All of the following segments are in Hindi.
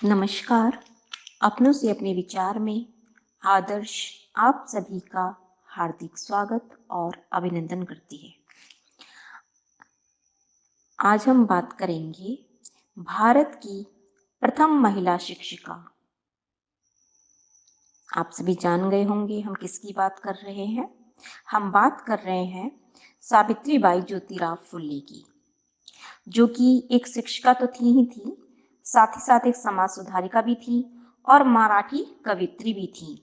नमस्कार। अपनों से अपने विचार में आदर्श आप सभी का हार्दिक स्वागत और अभिनंदन करती है। आज हम बात करेंगे भारत की प्रथम महिला शिक्षिका। आप सभी जान गए होंगे हम किसकी बात कर रहे हैं। हम बात कर रहे हैं सावित्रीबाई ज्योतिराव फुले की, जो कि एक शिक्षिका तो थी ही थी, साथ ही साथ एक समाज सुधारिका भी थी और मराठी कवित्री भी थी।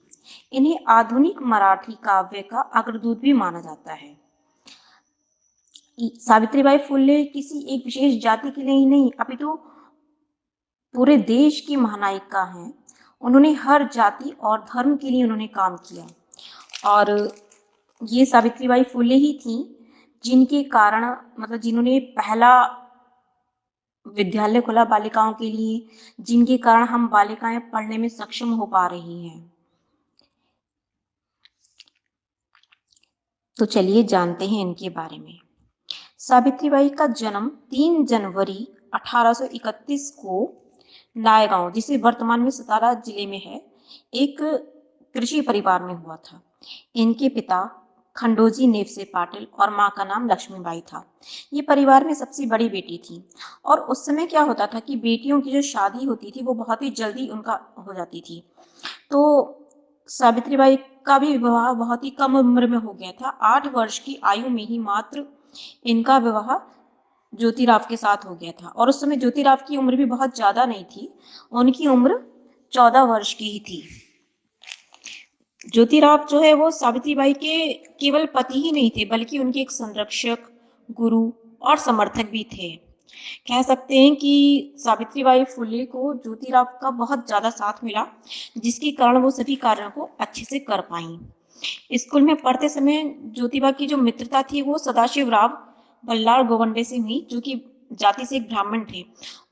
इन्हें आधुनिक मराठी काव्य का अग्रदूत भी माना जाता है। सावित्रीबाई फुले किसी एक विशेष जाति के लिए ही नहीं, अपितु पूरे देश की महानायिका हैं। उन्होंने हर जाति और धर्म के लिए उन्होंने काम किया और ये सावित्रीबाई फुले ही थी जिनके कारण जिन्होंने पहला विद्यालय खोला बालिकाओं के लिए, जिनके कारण हम बालिकाएं पढ़ने में सक्षम हो पा रही हैं। तो चलिए जानते हैं इनके बारे में। सावित्रीबाई का जन्म 3 जनवरी 1831 को नायगांव, जिसे वर्तमान में सतारा जिले में है, एक कृषि परिवार में हुआ था। इनके पिता खंडोजी नेवसे पाटिल और माँ का नाम लक्ष्मीबाई था। ये परिवार में सबसे बड़ी बेटी थी और उस समय क्या होता था कि बेटियों की जो शादी होती थी वो बहुत ही जल्दी उनका हो जाती थी। तो सावित्रीबाई का भी विवाह बहुत ही कम उम्र में हो गया था। 8 वर्ष की आयु में ही मात्र इनका विवाह ज्योतिराव के साथ हो गया था और उस समय ज्योतिराव की उम्र भी बहुत ज्यादा नहीं थी, उनकी उम्र 14 वर्ष की ही थी। ज्योतिराव जो है वो सावित्रीबाई के केवल पति ही नहीं थे, बल्कि उनके एक संरक्षक, गुरु और समर्थक भी थे। कह सकते हैं कि सावित्रीबाई फुले को ज्योतिराव का बहुत ज्यादा साथ मिला, जिसके कारण वो सभी कार्यों को अच्छे से कर पाई। स्कूल में पढ़ते समय ज्योतिबा की जो मित्रता थी वो सदाशिव राव बल्लाळ गोवंडे से हुई, जो कि जाति से एक ब्राह्मण थे।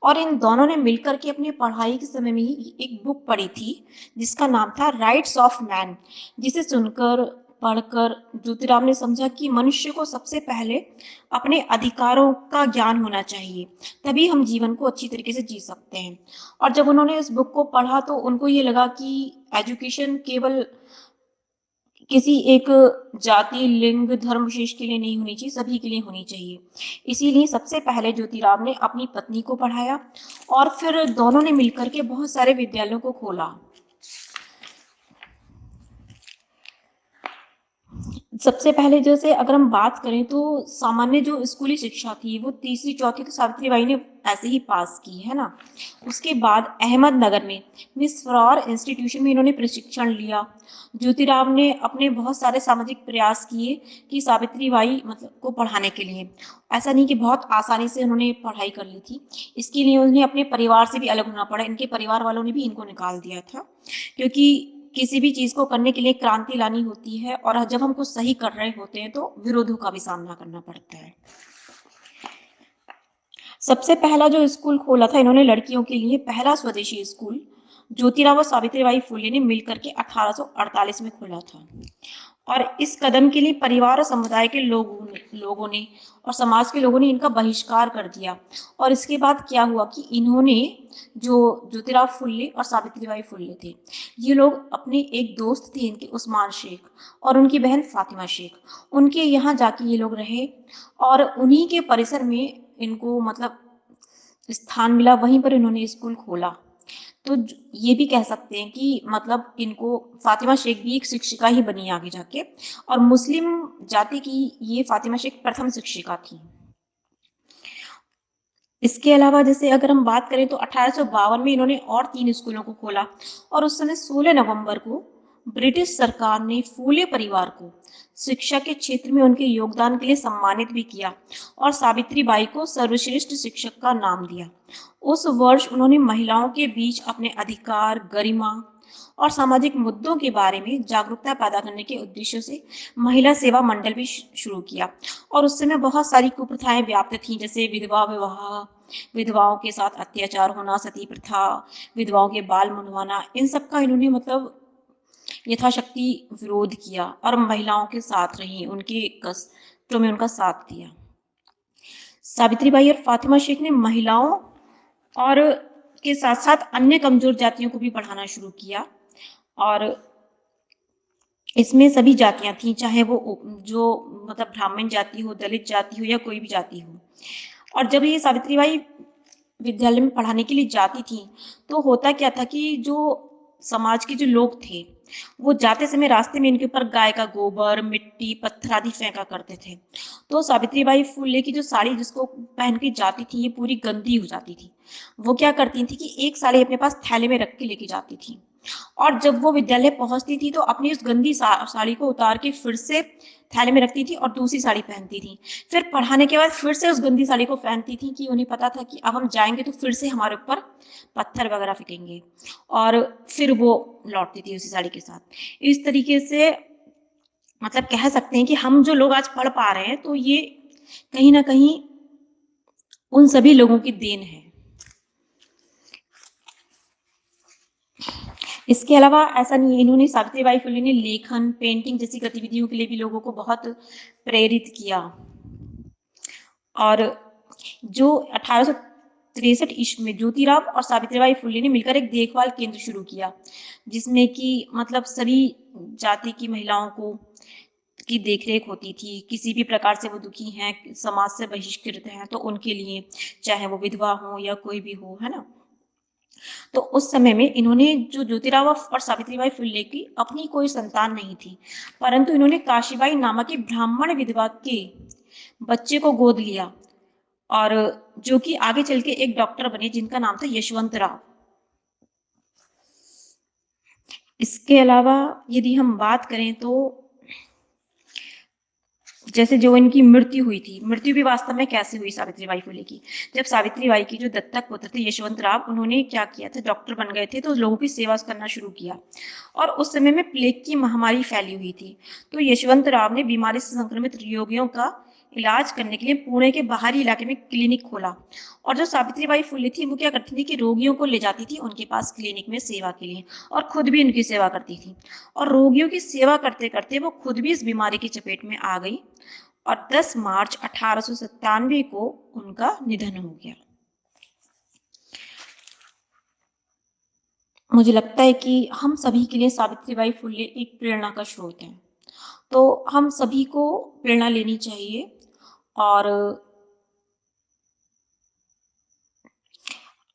और इन दोनों ने मिलकर के अपने पढ़ाई के समय में ही एक बुक पढ़ी थी जिसका नाम था राइट्स ऑफ मैन, जिसे सुनकर पढ़कर ज्योतिराव ने समझा कि मनुष्य को सबसे पहले अपने अधिकारों का ज्ञान होना चाहिए, तभी हम जीवन को अच्छी तरीके से जी सकते हैं। और जब उन्होंने इस बुक को पढ़ा तो उनको ये लगा कि एजुकेशन केवल किसी एक जाति, लिंग, धर्म विशेष के लिए नहीं होनी चाहिए, सभी के लिए होनी चाहिए। इसीलिए सबसे पहले ज्योतिराव ने अपनी पत्नी को पढ़ाया और फिर दोनों ने मिलकर के बहुत सारे विद्यालयों को खोला। सबसे पहले जैसे अगर हम बात करें तो सामान्य जो स्कूली शिक्षा थी वो तीसरी चौथी तो सावित्रीबाई ने ऐसे ही पास की है ना। उसके बाद अहमदनगर में मिस फॉर इंस्टीट्यूशन में इन्होंने प्रशिक्षण लिया। ज्योतिराव ने अपने बहुत सारे सामाजिक प्रयास किए कि सावित्रीबाई को पढ़ाने के लिए। ऐसा नहीं कि बहुत आसानी से उन्होंने पढ़ाई कर ली थी, इसके लिए उन्हें अपने परिवार से भी अलग होना पड़ा। इनके परिवार वालों ने भी इनको निकाल दिया था, क्योंकि किसी भी चीज को करने के लिए क्रांति लानी होती है और जब हम कुछ सही कर रहे होते हैं तो विरोधों का भी सामना करना पड़ता है। सबसे पहला जो स्कूल खोला था इन्होंने लड़कियों के लिए, पहला स्वदेशी स्कूल ज्योतिराव और सावित्रीबाई फुले ने मिलकर के 1848 में खोला था। और इस कदम के लिए परिवार और समुदाय के लोगों ने और समाज के लोगों ने इनका बहिष्कार कर दिया। और इसके बाद क्या हुआ कि इन्होंने, जो ज्योतिराव फुले और सावित्रीबाई फुले थे, ये लोग अपने एक दोस्त थे इनके उस्मान शेख और उनकी बहन फातिमा शेख, उनके यहाँ जाके ये लोग रहे और उन्हीं के परिसर में इनको स्थान मिला, वहीं पर इन्होंने स्कूल खोला। तो ये भी कह सकते हैं कि इनको फातिमा शेख भी एक शिक्षिका ही बनी आगे जाके, और मुस्लिम जाति की ये फातिमा शेख प्रथम शिक्षिका थी। इसके अलावा जैसे अगर हम बात करें तो 1852 में इन्होंने और 3 स्कूलों को खोला और उस समय 16 नवंबर को ब्रिटिश सरकार ने फूले परिवार को शिक्षा के क्षेत्र में उनके योगदान के लिए सम्मानित भी किया और सावित्रीबाई को सर्वश्रेष्ठ शिक्षक का नाम दिया। उस वर्ष उन्होंने महिलाओं के बीच अपने अधिकार, गरिमा और सामाजिक मुद्दों के बारे में जागरूकता पैदा करने के उद्देश्य से महिला सेवा मंडल भी शुरू किया। और उस समय बहुत सारी कुप्रथाएं व्याप्त थीं, जैसे विधवा विवाह, विधवाओं के साथ अत्याचार होना, सती प्रथा, विधवाओं के बाल मुंडवाना, इन सब का इन्होंने यथाशक्ति विरोध किया और महिलाओं के साथ रही, उनके कष्टों में उनका साथ दिया। सावित्रीबाई और फातिमा शेख ने महिलाओं और के साथ-साथ अन्य कमज़ोर जातियों को भी पढ़ाना शुरू किया और इसमें सभी जातियाँ थीं, चाहे वो जो मतलब ब्राह्मण जाति हो, दलित जाति हो या कोई भी जाति हो। और जब ये सावित्रीबाई विद्यालय में पढ़ाने के लिए जाती थीं, तो होता क्या था कि जो समाज के जो लोग थे, वो जाते समय रास्ते में इनके ऊपर गाय का गोबर, मिट्टी, पत्थर आदि फेंका करते थे। तो सावित्रीबाई फुले की जो साड़ी जिसको पहन के जाती थी, ये पूरी गंदी हो जाती थी। वो क्या करती थी कि एक साड़ी अपने पास थैले में रख के लेके जाती थी और जब वो विद्यालय पहुँचती थी तो अपनी उस गंदी साड़ी को उतार के फिर से थैले में रखती थी और दूसरी साड़ी पहनती थी। फिर पढ़ाने के बाद फिर से उस गंदी साड़ी को पहनती थी कि उन्हें पता था कि अब हम जाएँगे तो फिर से हमारे ऊपर पत्थर वगैरह फेंकेंगे और फिर वो लौटती थी उसी साड़ी के साथ। इस तरीके से मतलब कह सकते हैं कि हम जो लोग आज पढ़ पा रहे हैं तो ये कहीं न कहीं उन सभी लोगों की देन है। इसके अलावा ऐसा नहीं है, इन्होंने सावित्रीबाई फुले ने लेखन, पेंटिंग जैसी गतिविधियों के लिए भी लोगों को बहुत प्रेरित किया। और जो 1863 ईस्वी में ज्योतिराव और सावित्रीबाई फुले ने मिलकर एक देखभाल केंद्र शुरू किया, जिसमें कि मतलब सभी जाति की महिलाओं को की देखरेख होती थी। किसी भी प्रकार से वो दुखी हैं, समाज से बहिष्कृत हैं, तो उनके लिए चाहे वो विधवा हो या कोई भी हो, है ना? तो उस समय में इन्होंने जो ज्योतिराव और सावित्रीबाई फुले की अपनी कोई संतान नहीं थी, परंतु इन्होंने काशीबाई नामक एक ब्राह्मण विधवा के बच्चे को गोद लिया और जो कि आगे चल के एक डॉक्टर बने जिनका नाम था यशवंत राव। इसके अलावा यदि हम बात करें तो जैसे जो इनकी मृत्यु हुई थी, मृत्यु भी वास्तव में कैसे हुई सावित्रीबाई फुले की? जब सावित्रीबाई की जो दत्तक पुत्र थे यशवंत राव, उन्होंने क्या किया था, डॉक्टर बन गए थे तो लोगों की सेवा करना शुरू किया और उस समय में प्लेग की महामारी फैली हुई थी। तो यशवंत राव ने बीमारी से संक्रमित रोगियों का इलाज करने के लिए पुणे के बाहरी इलाके में क्लिनिक खोला और जो सावित्रीबाई फुले थी वो क्या करती थी कि रोगियों को ले जाती थी उनके पास क्लिनिक में सेवा के लिए और खुद भी उनकी सेवा करती थी और रोगियों की सेवा करते करते वो खुद भी इस बीमारी की चपेट में आ गई और 10 मार्च 1897 को उनका निधन हो गया। मुझे लगता है कि हम सभी के लिए सावित्रीबाई फुले एक प्रेरणा का स्रोत हैं। तो हम सभी को प्रेरणा लेनी चाहिए और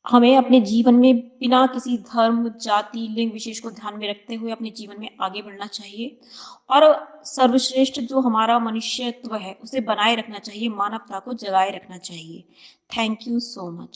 हमें अपने जीवन में बिना किसी धर्म, जाति, लिंग विशेष को ध्यान में रखते हुए अपने जीवन में आगे बढ़ना चाहिए और सर्वश्रेष्ठ जो हमारा मनुष्यत्व है, उसे बनाए रखना चाहिए, मानवता को जगाए रखना चाहिए। Thank you so much.